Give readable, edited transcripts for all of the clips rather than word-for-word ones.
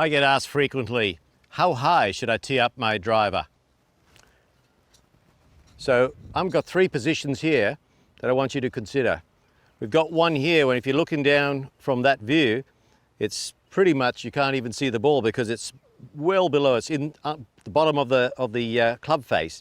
I get asked frequently, how high should I tee up my driver? So I've got three positions here that I want you to consider. We've got one here when if you're looking down from that view, it's pretty much, you can't even see the ball because it's well below, it's in the bottom of the club face.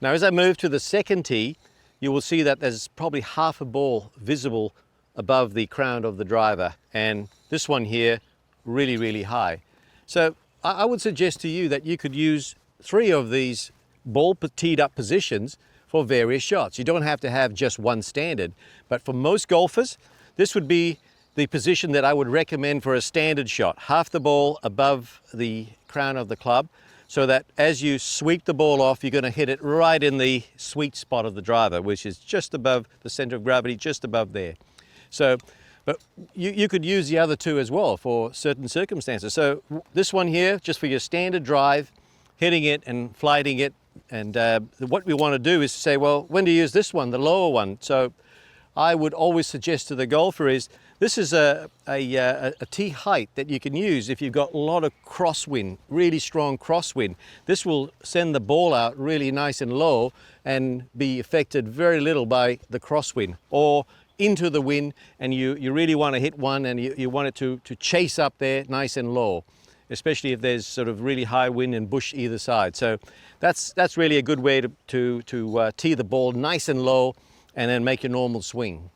Now as I move to the second tee, you will see that there's probably half a ball visible above the crown of the driver, and this one here really, really high. So I would suggest to you that you could use three of these ball teed up positions for various shots. You don't have to have just one standard, but for most golfers, this would be the position that I would recommend for a standard shot. Half the ball above the crown of the club, so that as you sweep the ball off, you're going to hit it right in the sweet spot of the driver, which is just above the center of gravity, just above there. So, but you could use the other two as well for certain circumstances. So this one here, just for your standard drive, hitting it and flighting it. And what we want to do is say, well, when do you use this one, the lower one? So I would always suggest to the golfer is, this is a tee height that you can use if you've got a lot of crosswind, really strong crosswind. This will send the ball out really nice and low and be affected very little by the crosswind, or into the wind, and you really want to hit one and you want it to chase up there nice and low, especially if there's sort of really high wind and bush either side. So that's really a good way to tee the ball nice and low and then make your normal swing.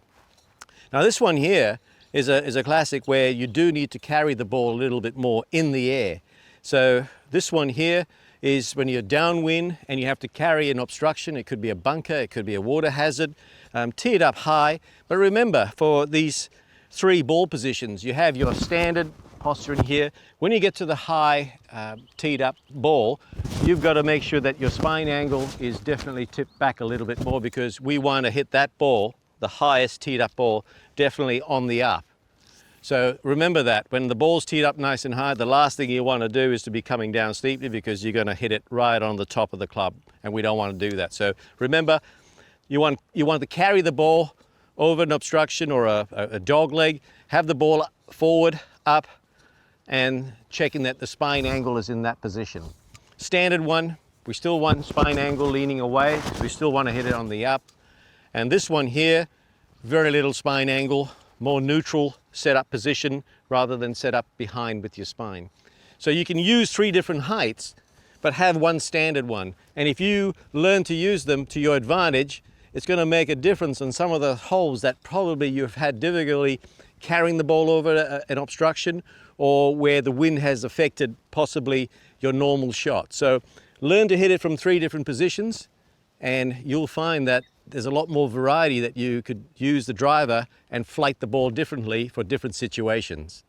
Now this one here is a classic where you do need to carry the ball a little bit more in the air. So this one here is when you're downwind and you have to carry an obstruction. It could be a bunker, it could be a water hazard. Tee it up high, but remember, for these three ball positions, you have your standard posturing here. When you get to the high teed up ball, you've got to make sure that your spine angle is definitely tipped back a little bit more, because we want to hit that ball, the highest teed up ball, definitely on the up. So remember that when the ball's teed up nice and high, the last thing you want to do is to be coming down steeply, because you're going to hit it right on the top of the club, and we don't want to do that. So remember, you want to carry the ball over an obstruction or a dog leg, have the ball forward, up, and checking that the spine angle is in that position. Standard one, we still want spine angle leaning away, because we still want to hit it on the up. And this one here, very little spine angle, more neutral setup position rather than set up behind with your spine. So you can use three different heights, but have one standard one. And if you learn to use them to your advantage, it's going to make a difference on some of the holes that probably you've had difficulty carrying the ball over an obstruction, or where the wind has affected possibly your normal shot. So learn to hit it from three different positions, and you'll find that there's a lot more variety, that you could use the driver and flight the ball differently for different situations.